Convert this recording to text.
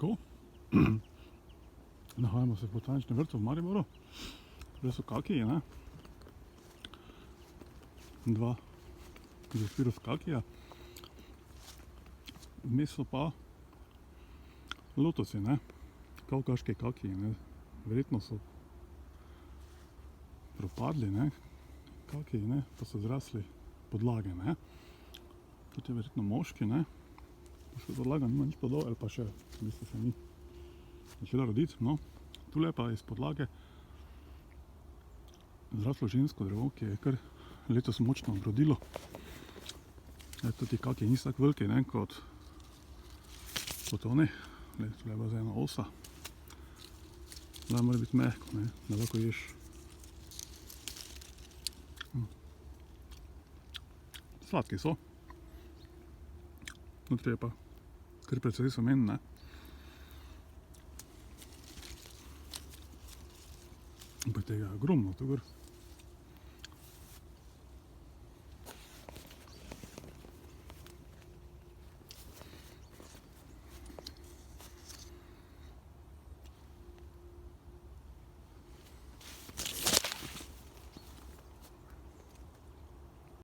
Tako, nahajamo se v botaničnem vrtu v Mariboru, zdaj so kakiji, ne? Dva Zefirus kakija, vmes so pa lotosi, ne? Kavkaški kakiji, ne? Verjetno so propadli, ne? Kakiji, ne? Pa so zrasli podlage, ne? Tudi je verjetno moški, ne? Še podlaga nima nič plodov, ali pa še, v bistvu še ni začela roditi, no. Tule pa iz podlage zraslo žensko drevo, ki je kar letos močno obrodilo. Tudi kakiji niso tako veliki, ne, kot oni. Tule je bila zdaj ena osa. Tule mora biti mehko, ne, da lahko ješ. Sladki so. Notri je pa kar precej semen, ne. Ampak tega je ogromno tu gor.